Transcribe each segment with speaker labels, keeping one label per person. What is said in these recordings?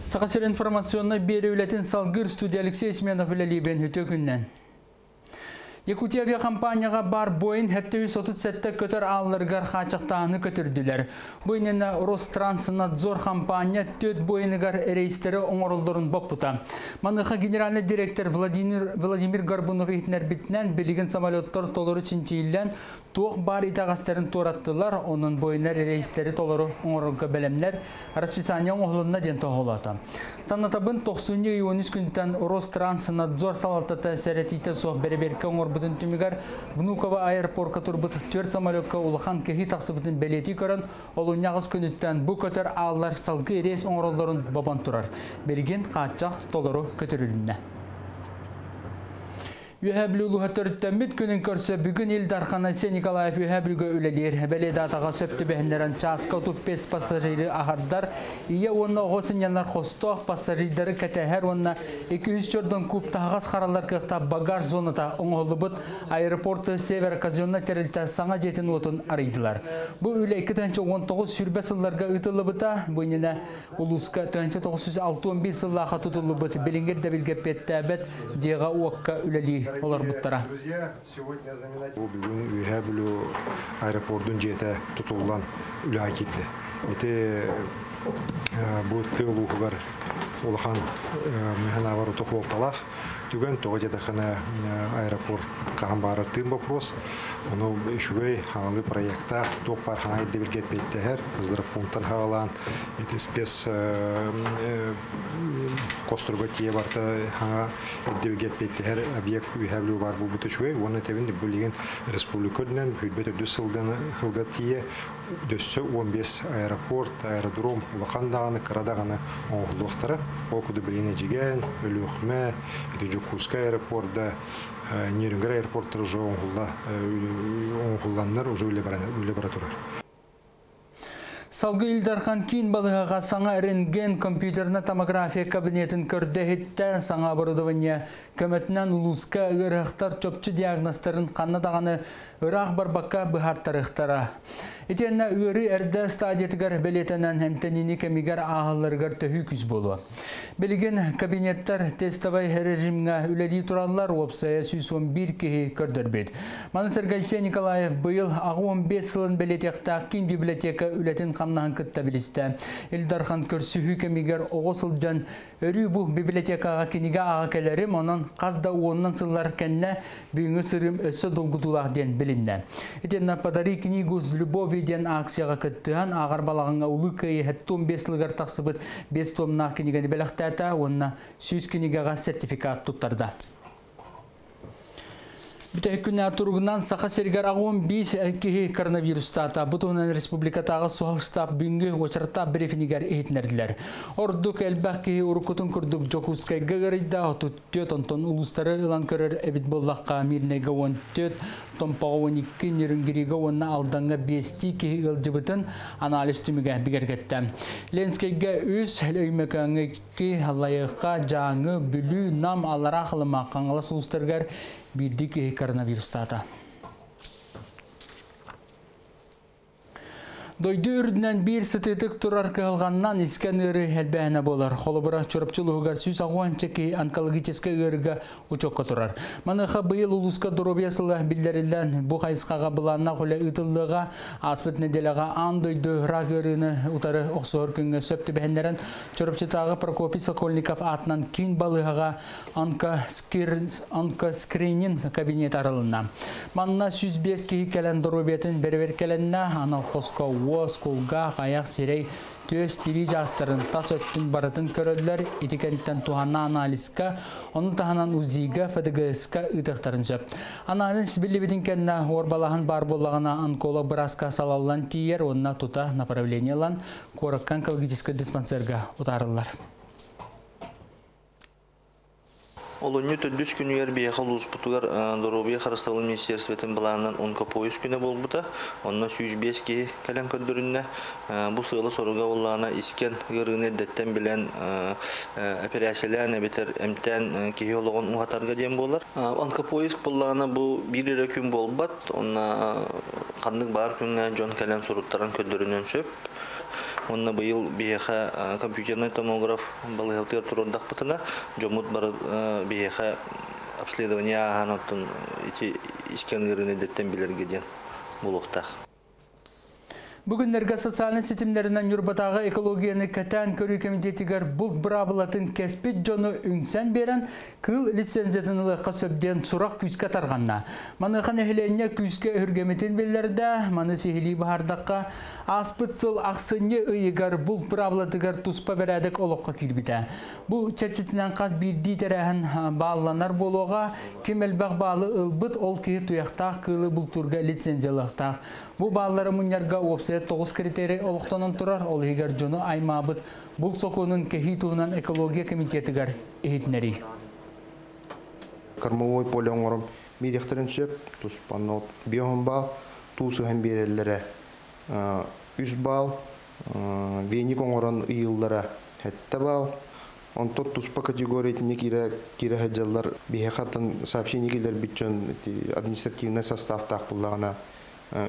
Speaker 1: Сақасыр информационна бері үлетін салғыр студия Алексей Сменов үлелейбен үті күннен. Якутия авиакомпанияға бар бойын 737 көтір алырғар қачықтағыны көтірділер. Бойынена Ространснадзор компания төт бойынығар рейстері оңырылдырын боппыта. Маныққа генеральный директор Владимир Горбунов етінер бітінен білген самолеттар толыры чинчейілен тоқ бар итағастарын тораттылар, оның бойынар рейстері толыры оңырылғы бәлемлер расписания оңғылына ден тоғылаты. Санатабын 90 июнис күнтен Ространснадзор салалтата сәрәтейті соқ бәрі-беркі бұтын түмігер Внуково аэропортқа тұрбыт 4 самолетқа улахан кехи тақсы бұтын бәлеті көрін, олың яғыз күніттен бұл көтір алылар салғы рейс оңырылдарын бабан тұрар. Берген қатчақ толыру көтірілінне. Үйәбілі төрттәмет күнін көрсі бүгін Илдархан Айсе Николаев үйәбілігі өлелер. Бәледі атаға сөпті бәхіндерін часқа тұп 5 пассажирі ағардар. Ие онына оғысын янлар қостоқ пассажирдері кәтәхәр онына 200 жордан күп тағас қаралар қықта багаж зонада оңғылы бұд аэропорты Север казионна терілті саңа жетін отын арайдылар. Бұл үйлі 2-19 сүрбе сылларға ұтылы бұта, бұйнена ұлысқа 961 сыллаға тұтылы бұд білінгер дәбілге петті әбет деға уаққа үлелі.
Speaker 2: Друзья, сегодня знаменательный бүгін үйәбілі аэропордың жете тұтылған үлі акиплі. Бұл тыл ұғығар олыған мүхін авару тоқуылталақ. Түген тоғы жетіқіні аэропорт қаған барыр тым вопрос. Оны үшігей хаңылы проекта тоқ бар хаңай дебілгет бейттәхер. Қыздырып пункттан хағалан. Спес қостырға тие барты хаңа дебілгет бейттәхер объект үйәбілі бар бұл бұты үшігей. Оны тәвін бөлеген республикадынан хүлбет өді сылға тие дөссі 15 аэропорт, аэродром ұлақандағаны, қырадағаны оңғылуқтары. Ол күді біліне жеген, өлі ұқме, Курская аэропорта, Нерюнгар аэропорттары уже оңғылландар, уже лаборатория.
Speaker 1: Салғы Илдархан кейін балығаға саңа рентген компьютерна томография кабинетін көрді етті саңа оборудование көмітінен ұлысқа ұрақтар чөпчі диагностарын қаннадағаны ұрақ барбаққа бұхартарықтара. Етенна үрі әрді стадиятығар білетінен әмтеніне кәмігер ағылырғар төхі күз болу. Білген кабинеттер тестовай режимға үләді тұралар опсая 111 кеге көрдір бет. Маны Сергей Николаев бұйыл ағы 15 сылын білетекті кейін библиотека үләтін қамнағын күтті білісті. Илдархан көрсіхі кәмігер оғысыл жан өрі бұл библиотекаға кенеге аға кәлерім, онын қазда оңынан сыллар кәнне бүйіңі сырым өсі долгудулақ ден білінді. Етенна подари книгу с любовью ден акцияға күттіған ағар балағыңа ұлы көйі 15 лығар тақсы бұд 5 томнақ кенегені бәліқтәті, онына 100 кенегаға сертификат тұттарды. Бітәк күнә тұрғынан сақа сергер ағуын 5 кеге коронавирустата. Бұтығынан республикатағы суғал штаб бүгінгі очарта брифинигер ейтінерділер. Ордық әлбәқ кеге ұрықытын күрдік Жокускай ғығырыйда төт онтон ұлыстары ұлан көрір әбіт боллаққа мирнеге 14, томпаға 12 нерінгеріге онына алданға 5 кеге ғылжыбытын анализ түміге бігергетті. Ленскейге өз өймекаңы ке лайыққа жаңы бүлі нам алара қылыма қаңылас ұлыстарғар bildik koronavirustata. Дойды үрдінен бір сытытық тұрар қығылғаннан искен үрі әлбәйіна болар. Қолыбыра чөріпчілігігар сүйс ағуан чеки онкологическа үрігі ұчоққа тұрар. Маныға бұйыл ұлысқа дұробиясылы білдерілден бұ қайысқаға бұланна қолы ұтылыға аспыт неделіға ан дойды ұрақ үріні ұтары оқсуыр күнгі сөпті бәхендерін чөріпчітағы Прокопий Сокольников атынан кейін балығаға онкоскринин кабинет арылына. Манына 105 кейі кәлін дұробиятын бәрбер кәлінна анал қосқа Оз, қолға, аяқ серей, төс тири жастарын тас өттін барытын көрілдер етекенттен туғанна анализка, оның тағанан УЗИ-ға, ФДГС-қа ұтықтарын жөп. Анализ білі бетін кәнна орбалағын бар болағына онколог біразқа салалан тиер, онына тұта направлениялан қорыққан онкологический диспансерға ұтарылар.
Speaker 3: Олонью төдүс күнүер бияқал ұспытығар Доробия Қарыстағылы Министерсветен балағынан онкопойыз күні болбыта. Онына 105 ке кәлен көндірінне. Бұл сығылы соруға олағына isken ғырғыны дәттен білен операциялән әбетер әмтен кеге олығын ұғатарға дем болар. Онкопойыз болағына бұл бір ері күн болбат. Онына қандық бар күнге жон кәлен соруқтарын көндірінен сөп. онна быйыл биеха компьютерный томограф балыгытыр турдак бутына жомут бар биеха обследование аганоттун ити искенерine деттен билерге ден булуктак.
Speaker 1: Бүгінлерге социальный сетимлерінен юрбатағы экологияны кәтән көрі комитетігер бұл брабылатын кәспет жоны үнсен берен кыл лицензиятын ылыққа сөбден сұрақ күзге тарғанна. Маныған әхіленне күзге үргеметен беллерді, маны сехили бағардаққа аспыт сыл ақсынне ұйығар бұл брабылатығар тұспа берәдік олыққа кірбіті. Бұл чәрчетінен қаз бірді тәрәхін бағыланар болуға кемелбақ балы ылбыт ол кейі тұяқтақ кылы бұл түрге лицензиялықтақ. Бұл бағылары мұнярға опсы 9 критерий олықтанын тұрар, ол егер жоны аймабыт бұл соқуының кехи туғынан экология комитетігер ехетінері.
Speaker 4: Кормовой поле оңырым меректерін сөп, тұспанны биоғын бал, туысығын берелері 3 бал, веник оңырын ұйылдары әтті бал, онтот туспа категориятіне кері хаджалар бейхаттан сообщение келер бүтчен административный составтақ бұлағына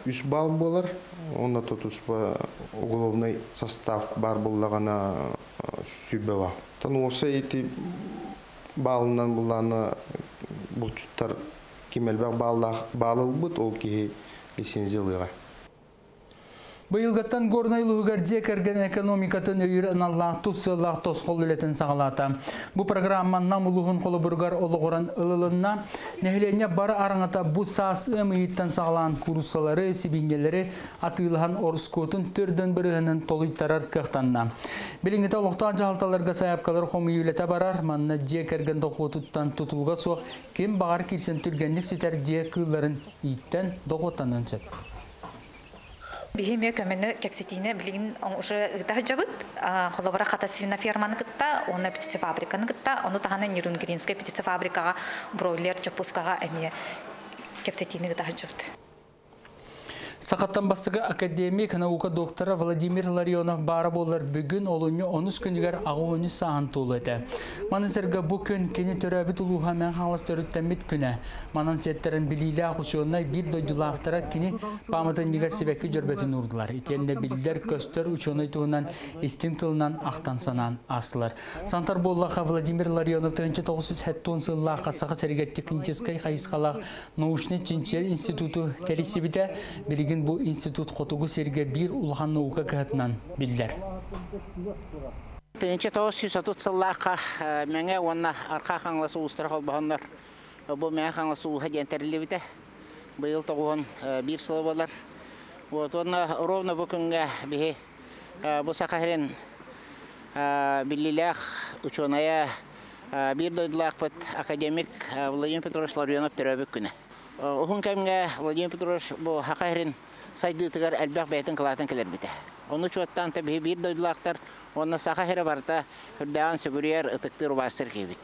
Speaker 4: 3 бал болар, онда тұспа уголовный состав бар бұлағына сүйбе бар. Тан осы еті балынан бұлағына бұлчыттар кемелбәк балы бұд, ол кейі лицензиялыға.
Speaker 1: Быйылгаттан горнайлығығар декерген экономикатын өйір аналлақ тұсылақ тосқол үлетін сағалата. Бұ программан намылығын қолы бұрғар олығыран ылылынна нәхілене бары араңата бұ саас өмейттен сағалан курсалары, сибинелері атылыған орыс көтін түрден бірігінің толыйттарар кықтанна. Біліңгеті олықтан жағалталарға саяпқалар қомы үйлеті барар, манна декерген доқотыттан тұтылға соқ кем бағар келсен түргенлік сетер декыларын иттен доқотанын сөп.
Speaker 5: Бихимия көмені кексетине билигин уже ыгдах жабыт, холовара хатасивна ферманы кытта, оны птицефабриканы кытта, оны тахана Нюрнгринская птицефабрикага, бройлер, чапускага эме кексетине ыгдах жабыт.
Speaker 1: Сақаттан бастығы академик наука доктора Владимир Ларионов бары болар бүгін олыны 13 күнігер ағы 13 сағын толы әді. Манысырға бұл күн кені төрәбі тұлуға мән қаңлас төріттәмет күні. Манан сеттерін білейлі ақушуына бір дойдылақтара кені памытын негер себәкі жүрбәтін ұрдылар. Етенде білдер көстер ученый туынан истин тылынан ақтан санан асылар. Сантар боллаға Владимир Ларионов 1970 сыллаға сақы сәрігетті клиническай қайысқалақ научный чинчер институты кәресебіде білген bu институт қотуғы серге бір ұлған наука кәтінен білдер.
Speaker 6: 1930 сыллаққа мәңе онна арқа қаңласы ұстыр қолбағандар. Бұл мәңе қаңласы ұға дентәрілі біті. Бұйыл тоғын бір сылы болар. Онна ровно бұл күнге бігі бұл сақағырын біліліғ ученая бір дойдылақ бұд академик Владимир Петрович Ларионов түрәбік күні. Оғын кәмге Владимир Петрович бұл хақайрын сайдытығар әлбәқ бәйтін қылатын келер біті. Оны чуаттан табі бір дойдылақтар, оны сақайры барда үрдәған сүгірер ұтықтыр бастыр кейбіт.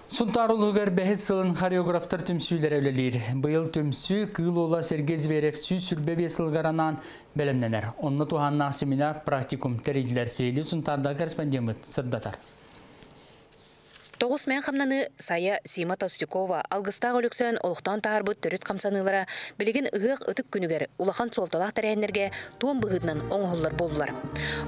Speaker 1: Сұнтарылығар бәхет сылын хореографтар түмсүйлер әулелер. Бұйыл түмсү кыл ола Сергей Зверев сүй сүрбе бесілгаранан бәлемненер. Онны туғаннақ семинар практикум тәрейділер сейлі сұнтарда корреспондент сырдатар.
Speaker 7: Тоғыз мен қамнаны Сая Сима Толстюкова алғыстағы өліксен олықтан тағарбыт түріт қамсанылара білеген ұғық өтік күнігер улахан солталақ тәрәйінерге туын бұғыдынан оңғылар болулар.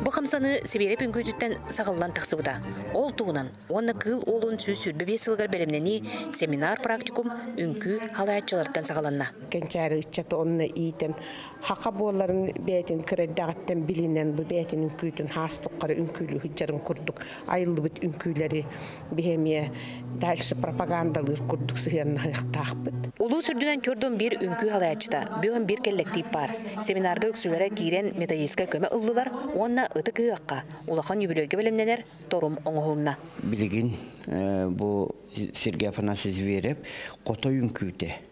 Speaker 7: Бұл қамсаны Сибиреп үңкөйтіттен сағылан тақсыбыда. Ол туынан, оны қыл олын сөз сүрбе бесілгар бәлемнені семинар практикум үңкі халаятчылардан сағаланна.
Speaker 8: Кенчәрі үтчәті онны ийтен, хақа боларын бәйтін кірәддағыттен білінен бұл бәйтін үңкөйтін хас тұққары үңкөйлі хүджарын күрдік. Айылы бұд үңкөйлері дальше пропагандалыр курдук сыгырна тахпыт.
Speaker 7: Улуу сүрдүнөн көрдүн бир үңкү халаячыта, бүйөн бир коллектив бар. Семинарга өксүлөрө кирен методистке көмө ылдылар, онна ыты кыакка, улахан юбилейге белемненер торум оңголуна.
Speaker 9: Билигин бу Сергей Афанасьевич Зверев кото үңкүтө.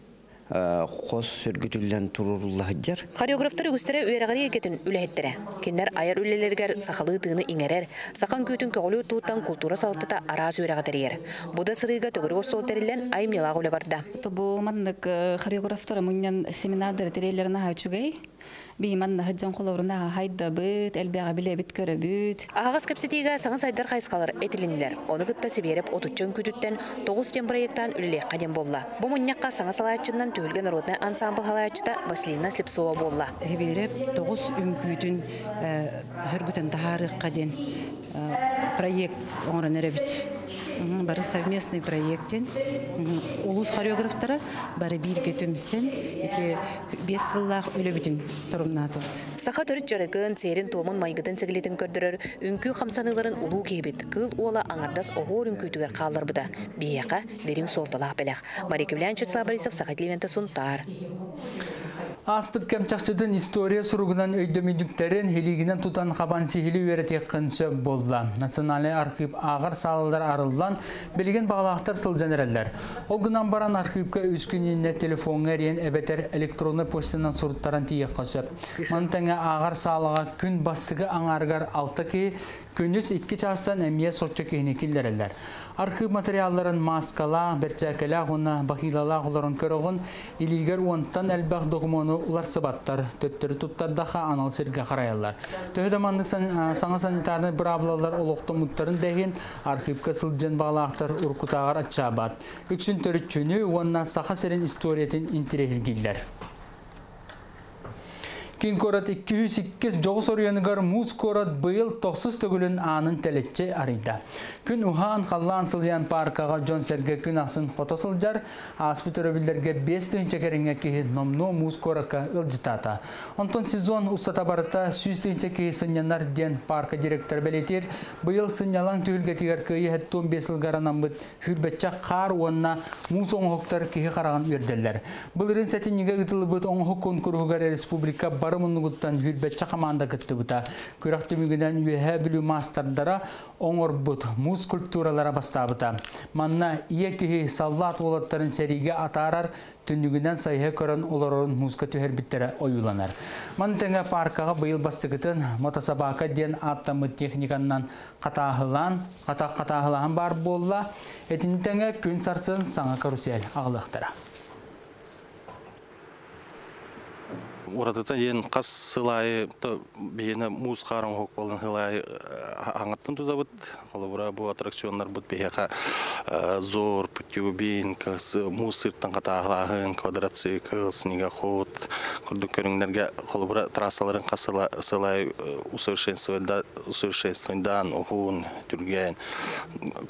Speaker 9: Қос сүргітілден тұрурулла жар.
Speaker 7: Хореографтар үгістері өйрағары ергетін үләйттері. Кеннер айар үлелергер сақалы тыны иңерер, сақан көтін көғілі туыттан культура салтыта араз өйрағатар ер. Бұда сырыға төгірі өз солтерілен айым елағы өлі барды.
Speaker 10: Бұл мандық хореографтар мұнен семинардары терелеріне хаучугай. Бейман нахыджан қолорына хайда бұд, әлбәға біле біт көрі бүд.
Speaker 7: Ағас кәпсетиға саңа сайдар қайсқалар әтілінлер. Оны күтті себеріп отучын күдіттен 9 тен проекттан үлілек қаден болла. Бұл мұннаққа саңа салайатчынан түйілген родны ансамбл халайатчыда Василина Слепцова болла.
Speaker 11: Хебереп 9 үңкүйдің хүргітін тахары қаден проект оңырын әребіт. Бары совместный проекттен улус хореографтары бары бирге төмсен эти 5 жыллах өлөбүтүн турумнатыбыт.
Speaker 7: Саха төрүт жарыгын серин томун майгытын сегилетин көрдөрөр үңкүү камсаныларын улуу кейбит кыл уола аңардас огор үңкүүтүгөр кааларбыда бияка дерин солталак белек. Мария Вячеслав Борисов, Сахат Левента, Сунтар.
Speaker 1: Аспыт кемчақчыдың история сұруғынан өйдөмүйдіктерін хелигінен тұтан қабан сихили өретек қыншы болды. Национальный архив ағыр салылар арылдан білген бағалақтар сылжанерелер. Ол күнан баран архивка өскініне телефонға рейін әбетер электронны почтынан сұрыттаран тиек қашып. Мантаңа ағыр салыға күн бастығы аңарғар алты кей күніз 2 частан әмие сотчы кейіне келдерелер. Архив материалларын маскала, берчәкелі ғына бақилала ғыларын көріғын илигер уанттан әлбәқ документу улар сыбаттар, төттірі тұттардаға анал серге қараялар. Төхедамандық саңа санитарны бір аблалар олықты мұттарын дәген архивка сылджен бағалақтар ұрқутағар атшабат. Үксін төрітчіні уанна сақа серін историятын интерегілгейлер. Кен корат 208 жоғы сорыянығар мұз корат бұйыл 90 төгілін анын тәлетче арыйда. Күн ұхан қаллан сылиян паркаға Джон Серге күн ақсын қота сылжар, аспыт өрөбілдерге 5 түйін чекеріңе кейі номно мұз коракка ылжытата. Онтон сезон ұстата барыта 100 түйін чекейі сынянар ден парка директор бәлетер, бұйыл сынялан түйілгетігер кейі әттон 5 ылғаранан бұд хүрбетчақ қар уанна мұз оңғықтар кейі қараған өрделер. Бұлырын сәтінеге ұтылы бұд оңғық конкурғығар республика барымынығыттан хүрбетчі қаманда күтті бұта. Күріқті мүгінен үйе білу мастардара оңыр бұд мұз культуралара бастабыта. Манна иекігі саллат олаттарын сәриге атарар, түнігінен сайығы көрін оларын мұзға түйер біттері ойыланар. Мантыңа паркаға бұйыл бастығытын мотосабақа ден аттамы техниканнан қатағылан бар болла, әтінтіңі күн сарсын саңа карусель ағылықтыра.
Speaker 12: Урадыта ен қас сылайы бейіне мұз қарың хоқ болын сылайы аңыттын тұда бұд. Қолы бұл аттракционлар бұд бейеқа зор, пүтеубейн, мұз сырттан қатағылағын, квадрацикл, снегоход, күрдік көріңдерге қолы бұра трассаларын қас сылайы усовершенствойдан, ұғын, түрген.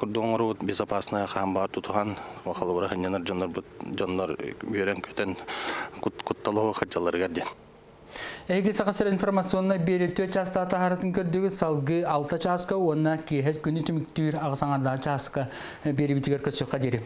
Speaker 12: Күрді оңыр бұд безопасная қам бар тұтыған, қолы бұра ханянар жонлар үйерен көтен құтталығы қатжалар кәрден.
Speaker 1: Эги сақасыр информационна беретті часта атағаратын көрдігі салғы 6 часка, онна кейхет күні түміктүйір ағысаңарда часка бері бітігер көтсіққа дері.